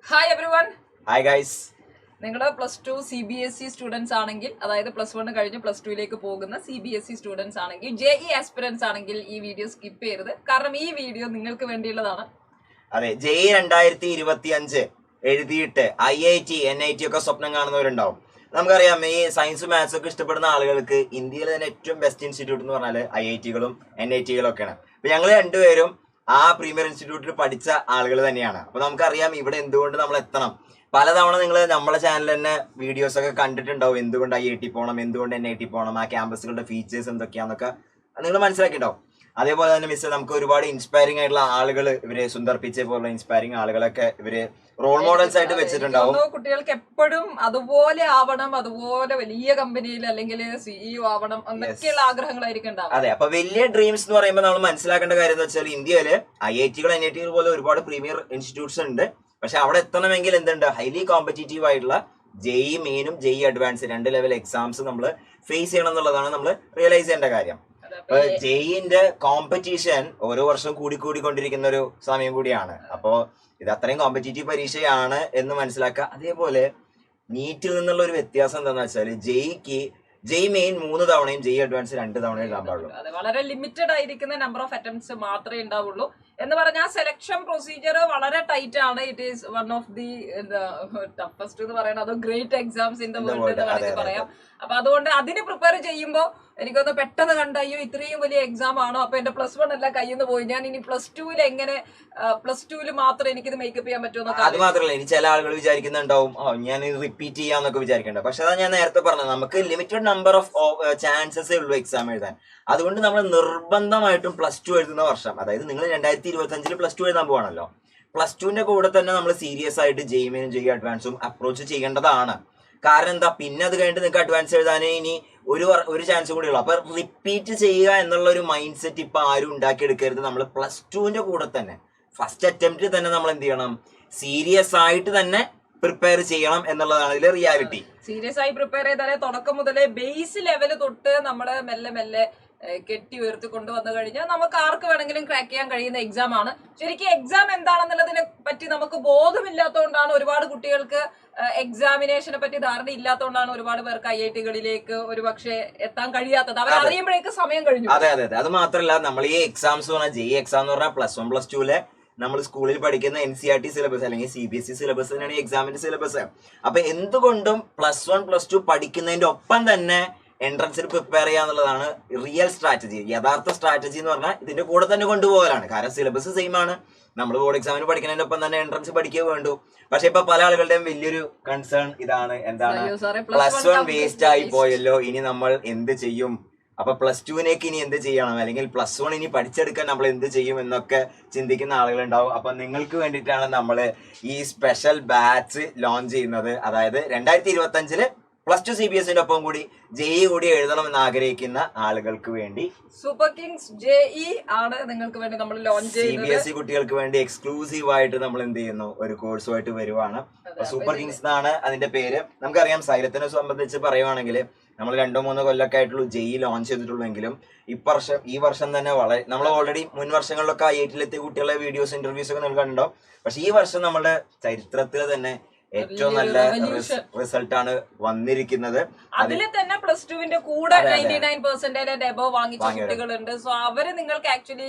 Hi everyone. Hi guys. നിങ്ങൾ +2 CBSE students ആണെങ്കിൽ, അതായത് +1 കഴിഞ്ഞ് +2ലേക്ക് പോകുന്ന CBSE സ്റ്റുഡൻസ് ആണെങ്കിൽ, JE ആസ്പിറൻസ് ആണെങ്കിൽ ഈ വീഡിയോ സ്കിപ്പ് ചെയ്യരുത്. കാരണം ഈ വീഡിയോ നിങ്ങൾക്ക് വേണ്ടിയുള്ളതാണ്. അതെ, JE 2025 എഴുതിയിട്ട് IIT NIT ഒക്കെ സ്വപ്നം കാണുന്നവരുണ്ടാവും. നമുക്കറിയാം, ഈ സയൻസ് മാത്സ് ഒക്കെ ഇഷ്ടപ്പെടുന്ന ആളുകൾക്ക് ഇന്ത്യയിലെ തന്നെ ഏറ്റവും ബെസ്റ്റ് ഇൻസ്റ്റിറ്റ്യൂട്ട് എന്ന് പറഞ്ഞാൽ IIT-കളും NIT-കളും ഒക്കെയാണ്. അപ്പൊ ഞങ്ങൾ രണ്ടുപേരും ആ പ്രീമിയർ ഇൻസ്റ്റിറ്റ്യൂട്ടിൽ പഠിച്ച ആളുകൾ തന്നെയാണ്. അപ്പൊ നമുക്കറിയാം ഇവിടെ എന്തുകൊണ്ട് നമ്മൾ എത്തണം. പലതവണ നിങ്ങൾ നമ്മളെ ചാനലിൽ തന്നെ വീഡിയോസ് ഒക്കെ കണ്ടിട്ടുണ്ടാവും, എന്തുകൊണ്ട് IIT പോകണം, എന്തുകൊണ്ട് NIT പോകണം, ആ ക്യാമ്പസുകളുടെ ഫീച്ചേഴ്സ് എന്തൊക്കെയാന്നൊക്കെ നിങ്ങൾ മനസ്സിലാക്കിയിട്ടുണ്ടാവും. അതേപോലെ തന്നെ മിസ്, നമുക്ക് ഒരുപാട് ഇൻസ്പയറിംഗ് ആയിട്ടുള്ള ആളുകൾ, ഇവര് സുന്ദർ പിച്ചെ പോലുള്ള ഇൻസ്പയറിംഗ് ആളുകളൊക്കെ ഇവര് റോൾ മോഡൽസ് ആയിട്ട് വെച്ചിട്ടുണ്ടാവും. കുട്ടികൾക്ക് എപ്പോഴും അതുപോലെ ആവണം, അതുപോലെ വലിയ കമ്പനിയിൽ അല്ലെങ്കിൽ CEO ആവണം എന്നൊക്കെയുള്ള ആഗ്രഹങ്ങളായിരിക്കും ഉണ്ടാവും. അതെ, അപ്പൊ വലിയ ഡ്രീംസ് എന്ന് പറയുമ്പോൾ നമ്മൾ മനസ്സിലാക്കേണ്ട കാര്യം എന്ന് വെച്ചാൽ, ഇന്ത്യയില് IIT-കൾ NIT-കൾ പോലെ ഒരുപാട് പ്രീമിയർ ഇൻസ്റ്റിറ്റ്യൂട്ട്സ് ഉണ്ട്. പക്ഷെ അവിടെ എത്തണമെങ്കിൽ എന്തുണ്ട്, ഹൈലി കോമ്പറ്റീറ്റീവ് ആയിട്ടുള്ള JE മെയിനും JE advance 2 level exams നമ്മൾ ഫേസ് ചെയ്യണം എന്നുള്ളതാണ് നമ്മൾ റിയലൈസ് ചെയ്യേണ്ട കാര്യം. അപ്പൊ JEന്റെ കോമ്പറ്റീഷൻ ഓരോ വർഷം കൂടിക്കൊണ്ടിരിക്കുന്ന ഒരു സമയം കൂടിയാണ്. അപ്പോ ഇത് അത്രയും കോമ്പറ്റീറ്റീവ് പരീക്ഷയാണ് എന്ന് മനസ്സിലാക്കുക. അതേപോലെ നീറ്റിൽ നിന്നുള്ള ഒരു വ്യത്യാസം എന്താണെന്ന് വെച്ചാൽ, JE മെയിൻ 3 തവണയും JE അഡ്വാൻസ് 2 തവണയും എഴുതാൻ പാടുള്ളൂ. അതെ, വളരെ ലിമിറ്റഡ് ആയിരിക്കുന്ന നമ്പർ ഓഫ് അറ്റംപ്റ്റ്സ് മാത്രമേ ഉണ്ടാവുള്ളൂ. എന്ന് പറഞ്ഞാൽ സെലക്ഷൻ പ്രൊസീജിയർ വളരെ ടൈറ്റ് ആണ്. It is one of the toughest എന്ന് പറയുന്നത്, അത് great exams in the world എന്ന് വേണമെങ്കിൽ പറയാം. അപ്പൊ അതുകൊണ്ട് അതിന് പ്രിപ്പയർ ചെയ്യുമ്പോൾ എനിക്കൊന്ന് പെട്ടെന്ന് കണ്ട, അയ്യോ ഇത്രയും വലിയ എക്സാം ആണോ, അപ്പൊ എന്റെ +1 എല്ലാം കയ്യിൽ നിന്ന് പോയി, ഞാൻ ഇനി +2 എങ്ങനെ +2 മാത്രം എനിക്കിത് മേക്കപ്പ് ചെയ്യാൻ പറ്റുമോ? അത് മാത്രമല്ല, ഇനി ചില ആളുകൾ വിചാരിക്കുന്നുണ്ടാവും, ഞാൻ റിപ്പീറ്റ് ചെയ്യാന്നൊക്കെ വിചാരിക്കണ്ട. പക്ഷെ അതാ ഞാൻ നേരത്തെ പറഞ്ഞത്, നമുക്ക് ലിമിറ്റഡ് നമ്പർ ഓഫ് ചാൻസസേ ഉള്ളൂ എക്സാം എഴുതാൻ. അതുകൊണ്ട് നമ്മൾ നിർബന്ധമായിട്ടും +2 എഴുതുന്ന വർഷം, അതായത് നിങ്ങൾ 2025 +2 എഴുതാൻ പോവാണല്ലോ, +2ന്റെ കൂടെ തന്നെ നമ്മൾ സീരിയസ് ആയിട്ട് JE മെയിനും JE അഡ്വാൻസും അപ്രോച്ച് ചെയ്യേണ്ടതാണ്. കാരണം എന്താ, പിന്നെ അത് കഴിഞ്ഞിട്ട് നിങ്ങൾക്ക് അഡ്വാൻസ് എഴുതാനേ ഇനി ഒരു ചാൻസ് കൂടി ഉള്ളു. അപ്പൊ റിപ്പീറ്റ് ചെയ്യുക എന്നുള്ള ഒരു മൈൻഡ് സെറ്റ് ഇപ്പൊ ആരും ഉണ്ടാക്കിയെടുക്കരുത്. നമ്മൾ +2ന്റെ കൂടെ തന്നെ ഫസ്റ്റ് അറ്റംപ്റ്റിൽ തന്നെ നമ്മൾ എന്ത് ചെയ്യണം, സീരിയസ് ആയിട്ട് തന്നെ പ്രിപ്പയർ ചെയ്യണം എന്നുള്ളതാണ് ഇതിലെ റിയാലിറ്റി. സീരിയസ് ആയി പ്രിപ്പയർ ചെയ്താലേ തുടക്കം മുതലേ ബേസ് ലെവല് തൊട്ട് നമ്മള് മെല്ലെ മെല്ലെ കെട്ടി ഉയർത്തി കൊണ്ടുവന്നു കഴിഞ്ഞാൽ നമുക്ക് ആർക്ക് വേണമെങ്കിലും ക്രാക്ക് ചെയ്യാൻ കഴിയുന്ന എക്സാം ആണ്. ശരിക്കും എക്സാം എന്താണെന്നുള്ളതിനെ പറ്റി നമുക്ക് ബോധമില്ലാത്തതുകൊണ്ടാണ് ഒരുപാട് കുട്ടികൾക്ക് എക്സാമിനേഷനെ പറ്റി ധാരണ ഇല്ലാത്തതുകൊണ്ടാണ് ഒരുപാട് പേർക്ക് IIT-കളിലേക്ക് ഒരുപക്ഷെ എത്താൻ കഴിയാത്തത്. അവർ അറിയുമ്പോഴേക്ക് സമയം കഴിഞ്ഞു. അതെ, അത് മാത്രമല്ല, നമ്മൾ ഈ എക്സാംസ് പറഞ്ഞാൽ JE എക്സാം എന്ന് പറഞ്ഞാൽ +1 +2 നമ്മൾ സ്കൂളിൽ പഠിക്കുന്ന NCERT സിലബസ് അല്ലെങ്കിൽ CBSE സിലബസ് തന്നെയാണ് ഈ എക്സാമിന്റെ സിലബസ്. അപ്പൊ എന്തുകൊണ്ടും +1 +2 പഠിക്കുന്നതിന്റെ ഒപ്പം തന്നെ എൻട്രൻസിൽ പ്രിപ്പയർ ചെയ്യാന്നുള്ളതാണ് റിയൽ സ്ട്രാറ്റജി. യഥാർത്ഥ സ്ട്രാറ്റജി എന്ന് പറഞ്ഞാൽ ഇതിന്റെ കൂടെ തന്നെ കൊണ്ടുപോകലാണ്. കാരണം സിലബസ് സെയിം ആണ്. നമ്മൾ ബോർഡ് എക്സാമിന് പഠിക്കുന്നതിന്റെ ഒപ്പം തന്നെ എൻട്രൻസ് പഠിക്കുക വേണ്ടു. പക്ഷെ ഇപ്പൊ പല ആളുകളുടെയും വലിയൊരു കൺസേൺ ഇതാണ്, എന്താണ്, +1 വേസ്റ്റ് ആയി പോയല്ലോ, ഇനി നമ്മൾ എന്ത് ചെയ്യും, അപ്പൊ +2-ലേക്ക് ഇനി എന്ത് ചെയ്യണം, അല്ലെങ്കിൽ +1 ഇനി പഠിച്ചെടുക്കാൻ നമ്മൾ എന്ത് ചെയ്യും എന്നൊക്കെ ചിന്തിക്കുന്ന ആളുകളുണ്ടാവും. അപ്പൊ നിങ്ങൾക്ക് വേണ്ടിയിട്ടാണ് നമ്മൾ ഈ സ്പെഷ്യൽ ബാച്ച് ലോഞ്ച് ചെയ്യുന്നത്. അതായത് 2025 +2 CBSE-ന്റെ ഒപ്പം കൂടി JE കൂടി എഴുതണം എന്ന് ആഗ്രഹിക്കുന്ന ആളുകൾക്ക് വേണ്ടി സൂപ്പർ കിങ്സ് JE ആണ് നിങ്ങൾക്ക് വേണ്ടി നമ്മൾ ലോഞ്ച് ചെയ്യുന്നത്. CBSE കുട്ടികൾക്ക് വേണ്ടി എക്സ്ക്ലൂസീവ് ആയിട്ട് നമ്മൾ എന്ത് ചെയ്യുന്നു, ഒരു കോഴ്സുമായിട്ട് വരുവാണ്. സൂപ്പർ കിങ്സ് എന്നാണ് അതിന്റെ പേര്. നമുക്കറിയാം, സൈലത്തിനെ സംബന്ധിച്ച് പറയുവാണെങ്കിൽ നമ്മൾ 2-3 കൊല്ലൊക്കെ ആയിട്ടുള്ളൂ JE ലോഞ്ച് ചെയ്തിട്ടുള്ളെങ്കിലും ഈ വർഷം തന്നെ വളരെ, നമ്മൾ ഓൾറെഡി മുൻ വർഷങ്ങളിലൊക്കെ IIT-ലെത്തിയ കുട്ടികളുടെ വീഡിയോസ്, ഇന്റർവ്യൂസ് ഒക്കെ നിങ്ങൾ കണ്ടോ. പക്ഷെ ഈ വർഷം നമ്മുടെ ചരിത്രത്തിൽ തന്നെ ഏറ്റവും നല്ല റിസൾട്ട് ആണ് വന്നിരിക്കുന്നത്. അതില് തന്നെ +2-ന്റെ കൂടെ 99% എബവ് വാങ്ങിച്ച കുട്ടികളുണ്ട്. സോ അവര് നിങ്ങൾക്ക് ആക്ച്വലി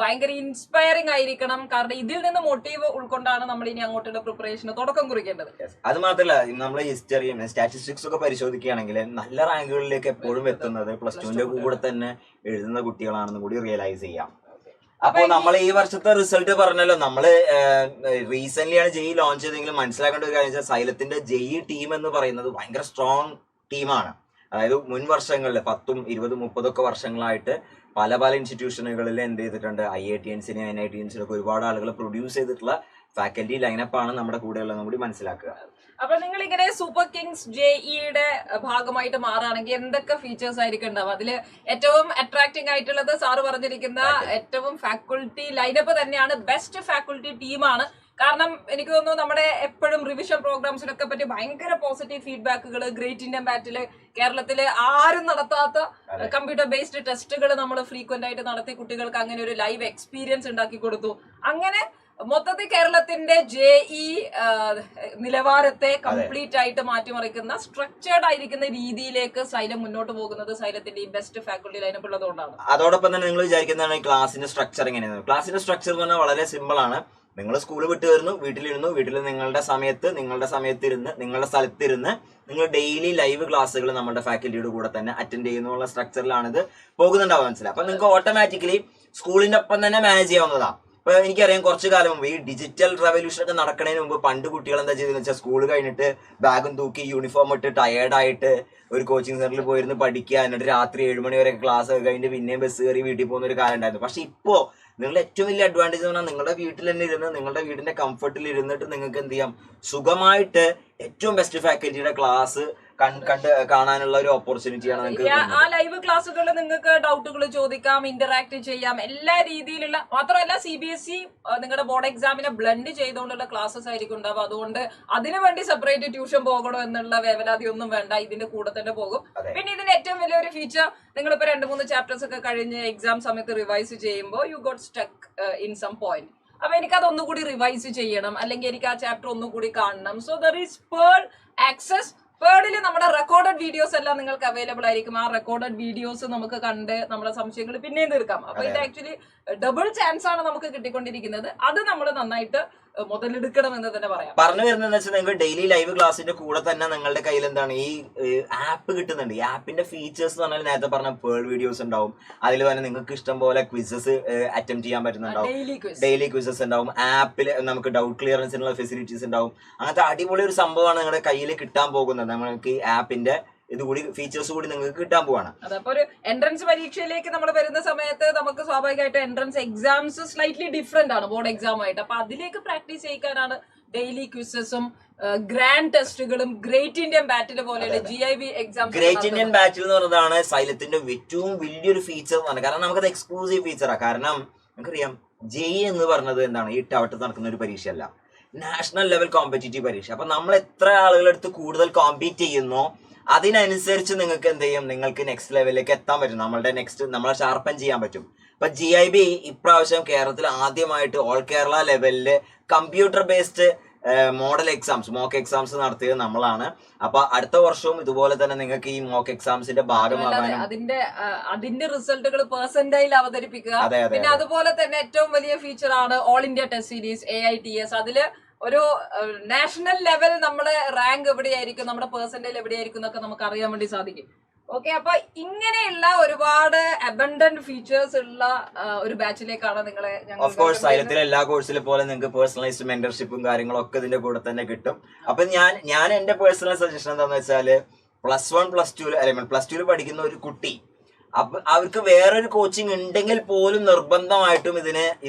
ഭയങ്കര ഇൻസ്പയറിംഗ് ആയിരിക്കണം. കാരണം ഇതിൽ നിന്ന് മോട്ടീവ് ഉൾക്കൊണ്ടാണ് നമ്മൾ ഇനി അങ്ങോട്ടുള്ള പ്രിപ്പറേഷന് തുടക്കം കുറിക്കേണ്ടത്. അത് മാത്രമല്ല, നമ്മൾ ഹിസ്റ്ററിയും സ്റ്റാറ്റിസ്റ്റിക്സ് ഒക്കെ പരിശോധിക്കുകയാണെങ്കിൽ നല്ല റാങ്കുകളിലേക്ക് എപ്പോഴും എത്തുന്നത് +2-ന്റെ കൂടെ തന്നെ എഴുതുന്ന കുട്ടികളാണെന്ന് കൂടി റിയലൈസ് ചെയ്യാം. അപ്പൊ നമ്മൾ ഈ വർഷത്തെ റിസൾട്ട് പറഞ്ഞല്ലോ, നമ്മള് റീസെന്റ് ആണ് JE ലോഞ്ച് ചെയ്തെങ്കിലും മനസ്സിലാക്കേണ്ട ഒരു കാര്യം വെച്ചാൽ, സൈലത്തിന്റെ JE ടീം എന്ന് പറയുന്നത് ഭയങ്കര സ്ട്രോങ് ടീമാണ്. അതായത് മുൻ വർഷങ്ങളിൽ 10, 20, 30 ഒക്കെ വർഷങ്ങളായിട്ട് പല ഇൻസ്റ്റിറ്റ്യൂഷനുകളിൽ എന്ത് ചെയ്തിട്ടുണ്ട്, IIT-ൻസിനും NIT-ൻസിനും ഒക്കെ ഒരുപാട് ആളുകൾ പ്രൊഡ്യൂസ് ചെയ്തിട്ടുള്ള ഫാക്കൽറ്റി ലൈനപ്പാണ് നമ്മുടെ കൂടെ ഉള്ളതെന്ന് കൂടി മനസ്സിലാക്കുക. അപ്പൊ നിങ്ങൾ ഇങ്ങനെ സൂപ്പർ കിങ്സ് JE-യുടെ ഭാഗമായിട്ട് മാറുകയാണെങ്കിൽ എന്തൊക്കെ ഫീച്ചേഴ്സ് ആയിരിക്കും ഉണ്ടാവും? അതില് ഏറ്റവും അട്രാക്ടിങ് ആയിട്ടുള്ളത് സാറ് പറഞ്ഞിരിക്കുന്ന ഏറ്റവും ഫാക്കൽറ്റി ലൈനപ്പ് തന്നെയാണ്. ബെസ്റ്റ് ഫാക്കൽറ്റി ടീമാണ്. കാരണം എനിക്ക് തോന്നുന്നു നമ്മുടെ എപ്പോഴും റിവിഷൻ പ്രോഗ്രാംസിനൊക്കെ പറ്റി ഭയങ്കര പോസിറ്റീവ് ഫീഡ്ബാക്കുകൾ, ഗ്രേറ്റ് ഇന്ത്യൻ ബാറ്റില് കേരളത്തില് ആരും നടത്താത്ത കമ്പ്യൂട്ടർ ബേസ്ഡ് ടെസ്റ്റുകൾ നമ്മൾ ഫ്രീക്വന്റ് ആയിട്ട് നടത്തി കുട്ടികൾക്ക് അങ്ങനെ ഒരു ലൈവ് എക്സ്പീരിയൻസ് ഉണ്ടാക്കി കൊടുത്തു. അങ്ങനെ മൊത്തത്തിൽ കേരളത്തിന്റെ JE നിലവാരത്തെ കംപ്ലീറ്റ് ആയിട്ട് മാറ്റിമറിക്കുന്ന സ്ട്രക്ചേർഡ് ആയിരിക്കുന്ന രീതിയിലേക്ക് സൈലം മുന്നോട്ട് പോകുന്നത് സൈലത്തിന്റെ ഈ ബെസ്റ്റ് ഫാക്കൽറ്റി ലൈനപ്പ് ഉള്ളതുകൊണ്ടാണ്. അതോടൊപ്പം തന്നെ നിങ്ങൾ വിചാരിക്കുന്നതാണ് ക്ലാസിന്റെ സ്ട്രക്ചർ എങ്ങനെയാണ്. ക്ലാസിന്റെ സ്ട്രക്ചർ എന്ന് പറഞ്ഞാൽ വളരെ സിമ്പിൾ ആണ്. നിങ്ങൾ സ്കൂൾ വിട്ട് വരുന്നു, വീട്ടിലിരുന്നു, വീട്ടിൽ നിങ്ങളുടെ സമയത്തിരുന്ന് നിങ്ങളുടെ സ്ഥലത്തിരുന്ന് നിങ്ങൾ ഡെയിലി ലൈവ് ക്ലാസ്സുകൾ നമ്മുടെ ഫാക്കൽറ്റിയുടെ കൂടെ തന്നെ അറ്റൻഡ് ചെയ്യുന്നുള്ള സ്ട്രക്ചറിലാണ് ഇത് പോകുന്നുണ്ടാവുക. മനസ്സിലായി. അപ്പൊ നിങ്ങൾക്ക് ഓട്ടോമാറ്റിക്കലി സ്കൂളിന്റെ ഒപ്പം തന്നെ മാനേജ് ചെയ്യാവുന്നതാണ്. ഇപ്പൊ എനിക്കറിയാം കുറച്ചു കാലം മുമ്പ് ഈ ഡിജിറ്റൽ റവല്യൂഷൻ ഒക്കെ നടക്കുന്നതിന് മുമ്പ് പണ്ട് കുട്ടികൾ എന്താ ചെയ്തെന്ന് വെച്ചാൽ സ്കൂൾ കഴിഞ്ഞിട്ട് ബാഗും തൂക്കി യൂണിഫോം ഇട്ട് ടയേർഡായിട്ട് ഒരു കോച്ചിങ് സെന്ററിൽ പോയിരുന്ന് പഠിക്കുക, എന്നിട്ട് രാത്രി 7 മണി വരെ ക്ലാസ് ഒക്കെ കഴിഞ്ഞിട്ട് പിന്നെയും ബസ് കയറി വീട്ടിൽ പോകുന്ന ഒരു കാലം ഉണ്ടായിരുന്നു. പക്ഷെ ഇപ്പോ നിങ്ങളുടെ ഏറ്റവും വലിയ അഡ്വാൻറ്റേജ് എന്ന് പറഞ്ഞാൽ നിങ്ങളുടെ വീട്ടിൽ തന്നെ ഇരുന്ന് നിങ്ങളുടെ വീടിന്റെ കംഫർട്ടിൽ ഇരുന്നിട്ട് നിങ്ങൾക്ക് എന്ത് ചെയ്യാം, സുഖമായിട്ട് ഏറ്റവും ബെസ്റ്റ് ഫാക്കൽറ്റിയുടെ ക്ലാസ് കണ്ട് കാണാനുള്ള ഒരു ഓപ്പർച്യൂണിറ്റിയാണ് നിങ്ങൾക്ക്. ആ ലൈവ് ക്ലാസ്സുകൾ നിങ്ങൾക്ക് ഡൗട്ടുകൾ ചോദിക്കാം, ഇന്ററാക്ട് ചെയ്യാം, എല്ലാ രീതിയിലുള്ള. മാത്രമല്ല CBSE നിങ്ങളുടെ ബോർഡ് എക്സാമിനെ ബ്ലെൻഡ് ചെയ്തുകൊണ്ടുള്ള ക്ലാസ്സസ് ആയിരിക്കും ഉണ്ടാവും. അതുകൊണ്ട് അതിനുവേണ്ടി സെപ്പറേറ്റ് ട്യൂഷൻ പോകണോ എന്നുള്ള വേവലാതി ഒന്നും വേണ്ട, ഇതിന്റെ കൂടെ തന്നെ പോകും. പിന്നെ ഇതിന്റെ ഏറ്റവും വലിയൊരു ഫീച്ചർ, നിങ്ങളിപ്പോ 2-3 ചാപ്റ്റേഴ്സ് ഒക്കെ കഴിഞ്ഞ് എക്സാം സമയത്ത് റിവൈസ് ചെയ്യുമ്പോൾ you got stuck in some point. അപ്പൊ എനിക്ക് അതൊന്നുകൂടി റിവൈസ് ചെയ്യണം, അല്ലെങ്കിൽ എനിക്ക് ആ ചാപ്റ്റർ ഒന്നുകൂടി കാണണം. So there is full access. പേർഡിൽ നമ്മുടെ റെക്കോർഡഡ് വീഡിയോസ് എല്ലാം നിങ്ങൾക്ക് അവൈലബിൾ ആയിരിക്കും. ആ റെക്കോർഡഡ് വീഡിയോസ് നമുക്ക് കണ്ട് നമ്മുടെ സംശയങ്ങൾ പിന്നെയും തീർക്കാം. അപ്പൊ ഇത് ആക്ച്വലി ഡബിൾ ചാൻസ് ആണ് നമുക്ക് കിട്ടിക്കൊണ്ടിരിക്കുന്നത്. അത് നമ്മൾ നന്നായിട്ട് മുതലെടുക്കണം എന്ന് തന്നെ പറയാം. പറഞ്ഞു വരുന്നത് വെച്ചാൽ നിങ്ങൾക്ക് ഡെയിലി ലൈവ് ക്ലാസിന്റെ കൂടെ തന്നെ നിങ്ങളുടെ കയ്യിൽ എന്താണ് ഈ ആപ്പ് കിട്ടുന്നുണ്ട്. ഈ ആപ്പിന്റെ ഫീച്ചേഴ്സ് എന്ന് പറഞ്ഞാൽ നേരത്തെ പറഞ്ഞ പേൾ വീഡിയോസ് ഉണ്ടാവും. അതിൽ തന്നെ നിങ്ങൾക്ക് ഇഷ്ടം പോലെ ക്വിസസ് അറ്റംപ്റ്റ് ചെയ്യാൻ പറ്റുന്നുണ്ടാവും. ഡെയിലി ക്വിസസ് ഉണ്ടാവും. ആപ്പിൽ നമുക്ക് ഡൗട്ട് ക്ലിയറൻസിനുള്ള ഫെസിലിറ്റീസ് ഉണ്ടാവും. അങ്ങനത്തെ അടിപൊളി ഒരു സംഭവമാണ് നിങ്ങളുടെ കയ്യിൽ കിട്ടാൻ പോകുന്നത്. നമുക്ക് ഈ ആപ്പിന്റെ ഇതുകൂടി ഫീച്ചേഴ്സ് കൂടി നിങ്ങൾക്ക് കിട്ടാൻ പോവാണ്. അതപ്പോ ഒരു എൻട്രൻസ് പരീക്ഷയിലേക്ക് നമ്മൾ വരുന്ന സമയത്ത് നമുക്ക് സ്വാഭാവികമായിട്ട് എൻട്രൻസ് എക്സാംസ് സ്ലൈറ്റ്ലി ഡിഫറെന്റ് ആണ് ബോർഡ് എക്സാം ആയിട്ട്. അപ്പൊ അതിലേക്ക് പ്രാക്ടീസ് ചെയ്യിക്കാനാണ് ഡെയിലി ക്വിസസും ഗ്രാൻഡ് ടെസ്റ്റുകളും ഗ്രേറ്റ് ഇന്ത്യൻ ബാറ്റിൽ പോലെയുള്ള GIB എക്സാം. ഗ്രേറ്റ് ഇന്ത്യൻ ബാറ്റിൽ എന്ന് പറയുന്നതാണ് സൈലത്തിന്റെ ഏറ്റവും വലിയൊരു ഫീച്ചർ എന്ന് പറഞ്ഞത്. കാരണം നമുക്കത് എക്സ്ക്ലൂസീവ് ഫീച്ചറാണ്. കാരണം നമുക്കറിയാം JEE എന്ന് പറഞ്ഞത് എന്താണ്, ഈ ടവട്ട് നടക്കുന്ന ഒരു പരീക്ഷയല്ല, നാഷണൽ ലെവൽ കോമ്പറ്റീറ്റീവ് പരീക്ഷ. അപ്പൊ നമ്മൾ എത്ര ആളുകളെടുത്ത് കൂടുതൽ കോമ്പീറ്റ് ചെയ്യുന്നോ അതിനനുസരിച്ച് നിങ്ങൾക്ക് എന്ത് ചെയ്യും, നിങ്ങൾക്ക് നെക്സ്റ്റ് ലെവലിലേക്ക് എത്താൻ പറ്റും. നമ്മളെ ഷാർപ്പൻ ചെയ്യാൻ പറ്റും. അപ്പൊ GIB ഇപ്രാവശ്യം കേരളത്തിൽ ആദ്യമായിട്ട് ഓൾ കേരള ലെവലില് computer based model exams, mock exams നടത്തിയത് നമ്മളാണ്. അപ്പൊ അടുത്ത വർഷവും ഇതുപോലെ തന്നെ നിങ്ങൾക്ക് ഈ മോക്ക് എക്സാംസിന്റെ ഭാഗമാകാനും അതിന്റെ റിസൾട്ടുകൾ പെർസെന്റൈൽ അവതരിപ്പിക്കുക. പിന്നെ അതുപോലെ തന്നെ ഏറ്റവും വലിയ ഫീച്ചർ ആണ് all India test series AITS. അതില് ഒരു നാഷണൽ ലെവൽ നമ്മുടെ റാങ്ക് എവിടെയായിരിക്കും, നമ്മുടെ പെർസെന്റേജ് എവിടെയായിരിക്കും എന്നൊക്കെ നമുക്ക് അറിയാൻ വേണ്ടി സാധിക്കും. ഓക്കെ, അപ്പൊ ഇങ്ങനെയുള്ള ഒരുപാട് അബണ്ടന്റ് ഫീച്ചേഴ്സ് ഉള്ള ഒരു ബാച്ചിലേക്കാണ് നിങ്ങളെ ഓഫ് കോഴ്സ് സൈലത്തിലെ എല്ലാ കോഴ്സിലെ പോലെ നിങ്ങൾക്ക് പേഴ്സണലൈസ്ഡ് മെന്റർഷിപ്പും കാര്യങ്ങളും ഒക്കെ ഇതിന്റെ കൂടെ തന്നെ കിട്ടും. അപ്പൊ ഞാൻ എന്റെ പേഴ്സണൽ സജഷൻ എന്താണെന്ന് വെച്ചാല് +1 +2 പഠിക്കുന്ന ഒരു കുട്ടി, അപ്പൊ അവർക്ക് വേറൊരു കോച്ചിങ് ഉണ്ടെങ്കിൽ പോലും നിർബന്ധമായിട്ടും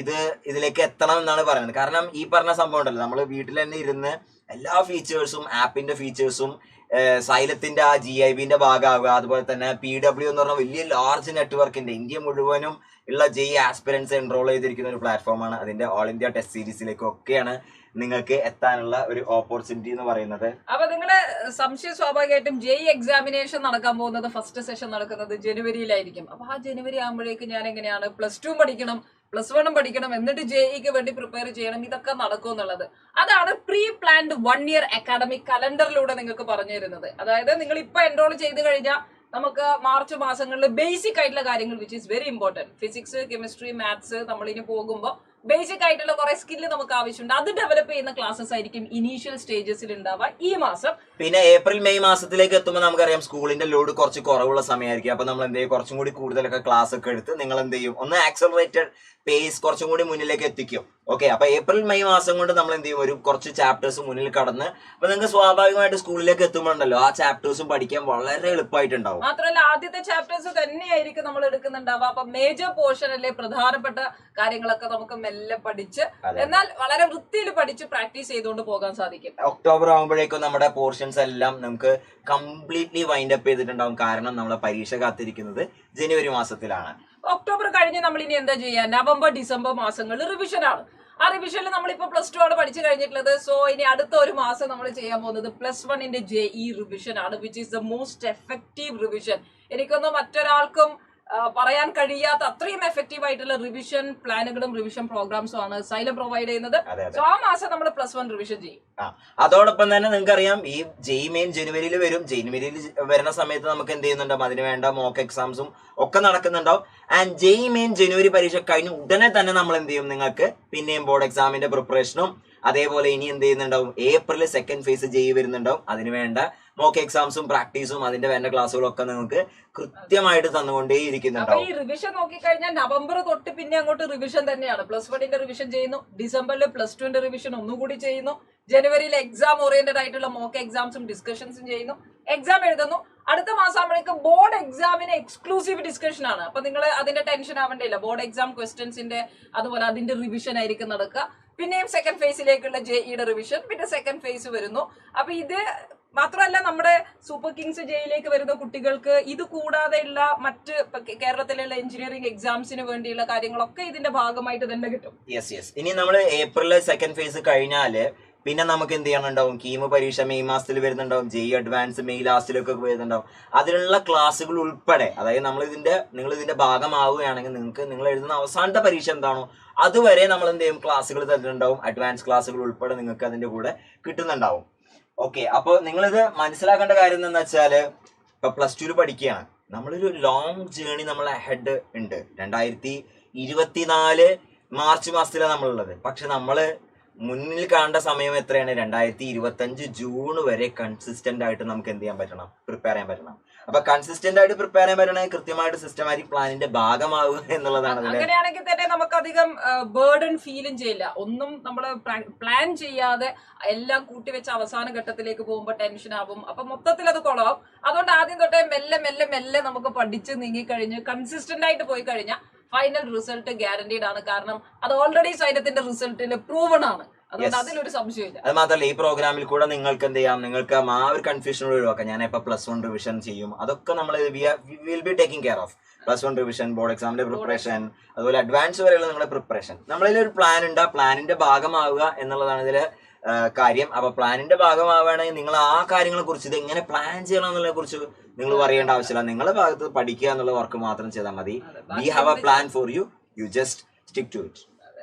ഇതിലേക്ക് എത്തണം എന്നാണ് പറയുന്നത്. കാരണം ഈ പറഞ്ഞ സംഭവം ഉണ്ടല്ലോ, നമ്മൾ വീട്ടിൽ തന്നെ ഇരുന്ന് എല്ലാ ഫീച്ചേഴ്സും ആപ്പിന്റെ ഫീച്ചേഴ്സും സൈലത്തിന്റെ ആ GIBന്റെ ഭാഗമാവുക. അതുപോലെ തന്നെ PW എന്ന് പറഞ്ഞ വലിയ ലാർജ് നെറ്റ്വർക്കിന്റെ ഇന്ത്യ മുഴുവനും ഉള്ള JEE ആസ്പിരൻസ് എൻറോൾ ചെയ്തിരിക്കുന്ന ഒരു പ്ലാറ്റ്ഫോമാണ്. അതിന്റെ ഓൾ ഇന്ത്യ ടെസ്റ്റ് സീരീസിലേക്കൊക്കെയാണ് നിങ്ങൾക്ക് എത്താനുള്ള ഒരു ഓപ്പർച്യൂണിറ്റി എന്ന് പറയുന്നത്. അപ്പൊ നിങ്ങളുടെ സംശയം സ്വാഭാവികമായിട്ടും JEE എക്സാമിനേഷൻ നടക്കാൻ പോകുന്നത് ഫസ്റ്റ് സെഷൻ നടക്കുന്നത് ജനുവരിയിലായിരിക്കും. അപ്പൊ ആ ജനുവരി ആകുമ്പോഴേക്ക് ഞാൻ എങ്ങനെയാണ് +2 പഠിക്കണം, +1 പഠിക്കണം, എന്നിട്ട് JEEക്ക് വേണ്ടി പ്രിപ്പയർ ചെയ്യണം, ഇതൊക്കെ നടക്കും എന്നുള്ളത് അതാണ് പ്രീ പ്ലാൻഡ് 1 ഇയർ അക്കാഡമിക് കലണ്ടറിലൂടെ നിങ്ങൾക്ക് പറഞ്ഞു തരുന്നത്. അതായത് നിങ്ങൾ ഇപ്പൊ എൻറോൾ ചെയ്ത് കഴിഞ്ഞാൽ നമുക്ക് മാർച്ച് മാസങ്ങളിൽ ബേസിക് ആയിട്ടുള്ള കാര്യങ്ങൾ which is very important, physics, chemistry, maths, നമ്മളിനി പോകുമ്പോൾ ബേസിക് ആയിട്ടുള്ള കുറെ സ്കില്ല് നമുക്ക് ആവശ്യമുണ്ട്. അത് ഡെവലപ്പ് ചെയ്യുന്ന ക്ലാസ്സസ് ആയിരിക്കും ഇനീഷ്യൽ സ്റ്റേജസിൽ ഉണ്ടാവുക ഈ മാസം. പിന്നെ ഏപ്രിൽ മെയ് മാസത്തിലേക്ക് എത്തുമ്പോൾ നമുക്കറിയാം സ്കൂളിന്റെ ലോഡ് കുറച്ച് കുറവുള്ള സമയമായിരിക്കും. അപ്പൊ നമ്മൾ എന്ത് ചെയ്യും, കുറച്ചും കൂടി കൂടുതലൊക്കെ ക്ലാസ് ഒക്കെ എടുത്ത് നിങ്ങൾ എന്ത് ചെയ്യും, ഒന്ന് ആക്സലറേറ്റഡ് പേസ് കുറച്ചും കൂടി മുന്നിലേക്ക് എത്തിക്കും. ഓക്കെ, അപ്പൊ ഏപ്രിൽ മെയ് മാസം കൊണ്ട് നമ്മൾ എന്ത് ചെയ്യും, ഒരു കുറച്ച് ചാപ്റ്റേഴ്സ് മുന്നിൽ കടന്ന് അപ്പൊ നിങ്ങൾക്ക് സ്വാഭാവികമായിട്ട് സ്കൂളിലേക്ക് എത്തുമ്പോണ്ടല്ലോ ആ ചാപ്റ്റേഴ്സും പഠിക്കാൻ വളരെ എളുപ്പമായിട്ടുണ്ടാവും. മാത്രമല്ല ആദ്യത്തെ ചാപ്റ്റേഴ്സ് തന്നെയായിരിക്കും നമ്മൾ എടുക്കുന്നുണ്ടാവുക. അപ്പൊ മേജർ പോർഷൻ അല്ലെ പ്രധാനപ്പെട്ട കാര്യങ്ങളൊക്കെ നമുക്ക് മെല്ലെ പഠിച്ച് എന്നാൽ വളരെ വൃത്തിയിൽ പഠിച്ച് പ്രാക്ടീസ് ചെയ്തുകൊണ്ട് പോകാൻ സാധിക്കും. ഒക്ടോബർ ആകുമ്പോഴേക്കും നമ്മുടെ പോർഷൻസ് എല്ലാം നമുക്ക് കംപ്ലീറ്റ്ലി വൈൻഡ് അപ്പ് ചെയ്തിട്ടുണ്ടാവും. കാരണം നമ്മളെ പരീക്ഷ കാത്തിരിക്കുന്നത് ജനുവരി മാസത്തിലാണ്. ഒക്ടോബർ കഴിഞ്ഞ് നമ്മൾ ഇനി എന്താ ചെയ്യുക, നവംബർ ഡിസംബർ മാസങ്ങളിൽ റിവിഷൻ ആണ്. ആ റിവിഷനിൽ നമ്മളിപ്പോ +2 ആണ് പഠിച്ചു കഴിഞ്ഞിട്ടുള്ളത്. സോ ഇനി അടുത്ത ഒരു മാസം നമ്മൾ ചെയ്യാൻ പോകുന്നത് +1 JEE റിവിഷൻ ആണ്, which is the most effective revision. എനിക്കൊന്നും മറ്റൊരാൾക്കും പറയാൻ കഴിയാത്ത അത്രയും എഫക്റ്റീവ് ആയിട്ടുള്ള റിവിഷൻ പ്ലാനുകളും റിവിഷൻ പ്രോഗ്രാംസും ആണ് സൈലം പ്രൊവൈഡ് ചെയ്യുന്നത്. സോ ആ മാസം നമ്മൾ +1 റിവിഷൻ ചെയ്യും. അതോടൊപ്പം തന്നെ നിങ്ങൾക്കറിയാം ഈ ജെയ് മെയിൻ ജനുവരിയിൽ വരും. ജനുവരിയിൽ വരുന്ന സമയത്ത് നമുക്ക് എന്ത് ചെയ്യുന്നുണ്ടാവും, അതിന് വേണ്ട മോക്ക് എക്സാംസും ഒക്കെ നടക്കുന്നുണ്ടാവും. ആൻഡ് ജെയ് മെയിൻ ജനുവരി പരീക്ഷ കഴിഞ്ഞ് ഉടനെ തന്നെ നമ്മൾ എന്ത് ചെയ്യും, നിങ്ങൾക്ക് പിന്നെയും ബോർഡ് എക്സാമിന്റെ പ്രിപ്പറേഷനും അതേപോലെ ഇനി എന്ത് ചെയ്യുന്നുണ്ടാവും, ഏപ്രിൽ സെക്കൻഡ് ഫേസ് ജെയ് വരുന്നുണ്ടാവും. അതിന് വേണ്ട മോക്ക് എക്സാംസും പ്രാക്ടീസും അതിന്റെ വേണ്ട ക്ലാസ്സുകളും ഒക്കെ നിങ്ങൾക്ക് കൃത്യമായിട്ട് തന്നുകൊണ്ടേ ഇരിക്കുന്നുണ്ടാവും. ഈ റിവിഷൻ നോക്കിക്കഴിഞ്ഞാൽ നവംബർ തൊട്ട് പിന്നെ അങ്ങോട്ട് റിവിഷൻ തന്നെയാണ്. +1ന്റെ റിവിഷൻ ചെയ്യുന്നു, ഡിസംബറിൽ +2ന്റെ റിവിഷൻ ഒന്നുകൂടി ചെയ്യുന്നു, ജനുവരിയിൽ എക്സാം ഓറിയന്റഡ് ആയിട്ടുള്ള മോക്ക് എക്സാംസും ഡിസ്കഷൻസും ചെയ്യുന്നു, എക്സാം എഴുതുന്നു. അടുത്ത മാസം ആകുമ്പോഴേക്കും ബോർഡ് എക്സാമിന് എക്സ്ക്ലൂസീവ് ഡിസ്കഷൻ ആണ്. അപ്പൊ നിങ്ങൾ അതിന്റെ ടെൻഷൻ ആവേണ്ടില്ല. ബോർഡ് എക്സാം ക്വസ്റ്റ്യൻസിന്റെ അതുപോലെ അതിന്റെ റിവിഷൻ ആയിരിക്കും നടക്കുക. പിന്നെയും സെക്കൻഡ് ഫേസിലേക്കുള്ള ജെഇയുടെ റിവിഷൻ, പിന്നെ സെക്കൻഡ് ഫേസ് വരുന്നു. അപ്പൊ ഇത് മാത്രമല്ല, നമ്മുടെ സൂപ്പർ കിങ്സ് ജെയിലേക്ക് വരുന്ന കുട്ടികൾക്ക് ഇത് കൂടാതെയുള്ള മറ്റ് കേരളത്തിലുള്ള എഞ്ചിനീയറിംഗ് എക്സാംസിന് വേണ്ടിയുള്ള കാര്യങ്ങളൊക്കെ ഇതിന്റെ ഭാഗമായിട്ട് തന്നെ കിട്ടും. യെസ്. ഇനി നമ്മൾ ഏപ്രിൽ സെക്കൻഡ് ഫേസ് കഴിഞ്ഞാല് പിന്നെ നമുക്ക് എന്ത് ചെയ്യാനുണ്ടാവും, കീമോ പരീക്ഷ മെയ് മാസത്തിൽ വരുന്നുണ്ടാവും, ജെയ് അഡ്വാൻസ് മെയ് ലാസ്റ്റിലൊക്കെ വരുന്നുണ്ടാവും. അതിലുള്ള ക്ലാസ്സുകൾ ഉൾപ്പെടെ, അതായത് നിങ്ങൾ ഇതിന്റെ ഭാഗമാവുകയാണെങ്കിൽ നിങ്ങൾ എഴുതുന്ന അവസാനത്തെ പരീക്ഷ എന്താണോ അതുവരെ നമ്മൾ എന്ത് ചെയ്യും, ക്ലാസ്സുകൾ തരുന്നുണ്ടാവും. അഡ്വാൻസ് ക്ലാസ്സുകൾ ഉൾപ്പെടെ നിങ്ങൾക്ക് അതിന്റെ കൂടെ കിട്ടുന്നുണ്ടാവും. ഓക്കെ, അപ്പോൾ നിങ്ങളിത് മനസ്സിലാക്കേണ്ട കാര്യം എന്താണെന്ന് വെച്ചാല്, ഇപ്പൊ +2 പഠിക്കുകയാണ്, നമ്മളൊരു ലോങ് ജേണി നമ്മളെ ഹെഡ് ഉണ്ട്. 2024 മാർച്ച് മാസത്തിലാണ് നമ്മളുള്ളത്. പക്ഷെ നമ്മള് മുന്നിൽ കാണേണ്ട സമയം എത്രയാണ്, 2025 ജൂൺ വരെ കൺസിസ്റ്റന്റ് ആയിട്ട് നമുക്ക് എന്ത് ചെയ്യാൻ പറ്റണം, പ്രിപ്പയർ ചെയ്യാൻ പറ്റണം. അപ്പൊ കൺസിസ്റ്റന്റ് ആയിട്ട് പ്രിപ്പയർ ചെയ്യാൻ പറ്റണമെങ്കിൽ കൃത്യമായിട്ട് സിസ്റ്റമാറ്റിക് പ്ലാനിന്റെ ഭാഗമാവുക എന്നുള്ളതാണ്. അങ്ങനെയാണെങ്കിൽ തന്നെ നമുക്ക് അധികം ബേർഡൻ ഫീലും ചെയ്യില്ല. ഒന്നും നമ്മൾ പ്ലാൻ ചെയ്യാതെ എല്ലാം കൂട്ടിവെച്ച് അവസാന ഘട്ടത്തിലേക്ക് പോകുമ്പോൾ ടെൻഷൻ ആവും. അപ്പൊ മൊത്തത്തിൽ അത് കുളമാവും. അതുകൊണ്ട് ആദ്യം തൊട്ടേ മെല്ലെ മെല്ലെ മെല്ലെ നമുക്ക് പഠിച്ച് നീങ്ങിക്കഴിഞ്ഞ് കൺസിസ്റ്റന്റ് ആയിട്ട് പോയി കഴിഞ്ഞാൽ ഫൈനൽ റിസൾട്ട് ഗ്യാരണ്ടീഡ് ആണ്. കാരണം അത് ഓൾറെഡി സൈന്യത്തിന്റെ റിസൾട്ടിൽ പ്രൂവൺ ആണ്. അതുകൊണ്ട് അതിലൊരു സംശയമില്ല. അത് മാത്രമല്ല, ഈ പ്രോഗ്രാമിൽ കൂടെ നിങ്ങൾക്ക് എന്ത് ചെയ്യാം, നിങ്ങൾക്ക് ആ ഒരു കൺഫ്യൂഷൻ ഒഴിവാക്കാം. ഞാൻ ഇപ്പൊ +1 റിവിഷൻ ചെയ്യും, അതൊക്കെ നമ്മൾ will be taking care of. +1 revision, board എക്സാമിന്റെ പ്രിപ്പറേഷൻ, അതുപോലെ അഡ്വാൻസ് വരെയുള്ള നിങ്ങളുടെ പ്രിപ്പറേഷൻ. നമ്മളിൽ ഒരു പ്ലാൻ ഉണ്ട്, ആ പ്ലാനിന്റെ ഭാഗമാവുക എന്നുള്ളതാണ് ഇതില് കാര്യം. അപ്പൊ പ്ലാനിന്റെ ഭാഗമാവുകയാണെങ്കിൽ നിങ്ങൾ ആ കാര്യങ്ങളെ കുറിച്ച്, ഇത് എങ്ങനെ പ്ലാൻ ചെയ്യണം എന്നുള്ളതിനെ കുറിച്ച് നിങ്ങൾ പറയേണ്ട ആവശ്യമില്ല. നിങ്ങളുടെ ഭാഗത്ത് പഠിക്കുക എന്നുള്ള വർക്ക് മാത്രം ചെയ്താൽ മതി. We have a plan for you, you just stick to it.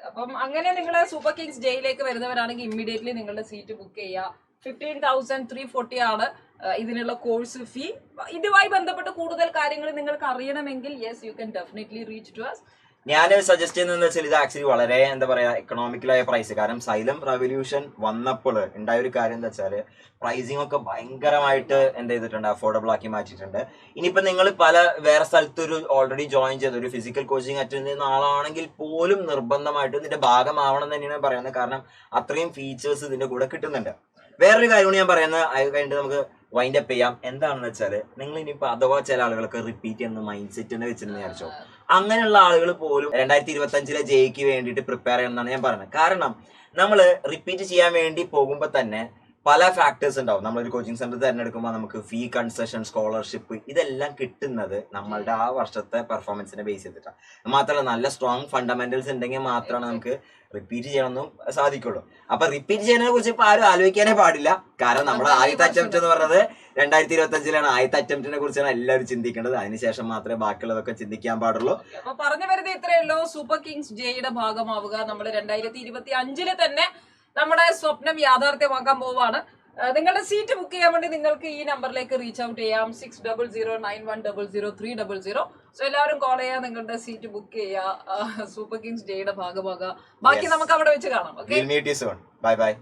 അപ്പം അങ്ങനെ നിങ്ങൾ സൂപ്പർ കിങ്സ് ജെയിലേക്ക് വരുന്നവരാണെങ്കിൽ ഇമ്മീഡിയറ്റ്ലി നിങ്ങളുടെ സീറ്റ് ബുക്ക് ചെയ്യുക. 15,340 ആണ് ഇതിനുള്ള കോഴ്സ് ഫീ. ഇതുമായി ബന്ധപ്പെട്ട് കൂടുതൽ കാര്യങ്ങൾ നിങ്ങൾക്ക് അറിയണമെങ്കിൽ yes, you can definitely reach to us. ഞാൻ സജസ്റ്റ് ചെയ്യുന്നതെന്ന് വെച്ചാൽ, ഇത് ആക്ച്വലി വളരെ എന്താ പറയാ എക്കണോമിക്കലായ പ്രൈസ്. കാരണം സൈലം റവല്യൂഷൻ വന്നപ്പോൾ ഉണ്ടായ ഒരു കാര്യം എന്താ വെച്ചാല്, പ്രൈസിംഗ് ഒക്കെ ഭയങ്കരമായിട്ട് എന്ത് ചെയ്തിട്ടുണ്ട്, അഫോർഡബിൾ ആക്കി മാറ്റിയിട്ടുണ്ട്. ഇനിയിപ്പോ നിങ്ങൾ വേറെ സ്ഥലത്ത് ഒരു ഓൾറെഡി ജോയിൻ ചെയ്ത ഒരു ഫിസിക്കൽ കോച്ചിങ് അറ്റൻഡ് ചെയ്യുന്ന ആളാണെങ്കിൽ പോലും നിർബന്ധമായിട്ടും ഇതിന്റെ ഭാഗമാവണം എന്ന് തന്നെയാണ് പറയുന്നത്. കാരണം അത്രയും ഫീച്ചേഴ്സ് ഇതിന്റെ കൂടെ കിട്ടുന്നുണ്ട്. വേറൊരു കാര്യമാണ് ഞാൻ പറയുന്നത്, അത് കഴിഞ്ഞിട്ട് നമുക്ക് വൈൻഡ് അപ്പ് ചെയ്യാം. എന്താണെന്ന് വെച്ചാൽ, നിങ്ങൾ ഇനിയിപ്പോ അഥവാ ചില ആളുകൾക്ക് റിപ്പീറ്റ് ചെയ്യുന്ന മൈൻഡ് സെറ്റ് തന്നെ വെച്ചിരുന്നു വിചാരിച്ചോ, അങ്ങനെയുള്ള ആളുകൾ പോലും 2025 ജെയ്ക്ക് വേണ്ടിയിട്ട് പ്രിപ്പയർ ചെയ്യണം എന്നാണ് ഞാൻ പറയുന്നത്. കാരണം നമ്മൾ റിപ്പീറ്റ് ചെയ്യാൻ വേണ്ടി പോകുമ്പോൾ തന്നെ പല ഫാക്ടേഴ്സ് ഉണ്ടാവും. നമ്മളൊരു കോച്ചിങ് സെന്റർ തിരഞ്ഞെടുക്കുമ്പോൾ നമുക്ക് ഫീ കൺസെഷൻ, സ്കോളർഷിപ്പ്, ഇതെല്ലാം കിട്ടുന്നത് നമ്മളുടെ ആ വർഷത്തെ പെർഫോമൻസിനെ ബേസ് ചെയ്തിട്ടാണ്. മാത്രമല്ല, നല്ല സ്ട്രോങ് ഫണ്ടമെന്റൽസ് ഉണ്ടെങ്കിൽ മാത്രമാണ് നമുക്ക് റിപ്പീറ്റ് ചെയ്യണമെന്നും സാധിക്കുള്ളൂ. അപ്പൊ റിപ്പീറ്റ് ചെയ്യുന്നതിനെ കുറിച്ച് ഇപ്പൊ ആരും ആലോചിക്കാനേ പാടില്ല. കാരണം നമ്മുടെ ആദ്യത്തെ അറ്റംപ്റ്റ് എന്ന് പറയുന്നത് 2025 ആദ്യത്തെ അറ്റംപ്റ്റിനെ കുറിച്ചാണ് എല്ലാവരും ചിന്തിക്കേണ്ടത്. അതിനുശേഷം മാത്രമേ ബാക്കിയുള്ളതൊക്കെ ചിന്തിക്കാൻ പാടുള്ളൂ. അപ്പൊ പറഞ്ഞു വരുന്നത് ഇത്രയേ ഉള്ളൂ. സൂപ്പർ കിങ്സ് ജെയുടെ ഭാഗമാവുക. നമ്മൾ 2025 തന്നെ നമ്മുടെ സ്വപ്നം യാഥാർത്ഥ്യമാക്കാൻ പോവാണ്. നിങ്ങളുടെ സീറ്റ് ബുക്ക് ചെയ്യാൻ വേണ്ടി നിങ്ങൾക്ക് ഈ നമ്പറിലേക്ക് റീച്ച് ഔട്ട് ചെയ്യാം. 6009100300. സോ എല്ലാവരും കോൾ ചെയ്യുക, നിങ്ങളുടെ സീറ്റ് ബുക്ക് ചെയ്യുക, സൂപ്പർ കിങ്സ് ജെയുടെ ഭാഗമാകുക. ബാക്കി നമുക്ക് അവിടെ വെച്ച് കാണാം. Okay, bye bye.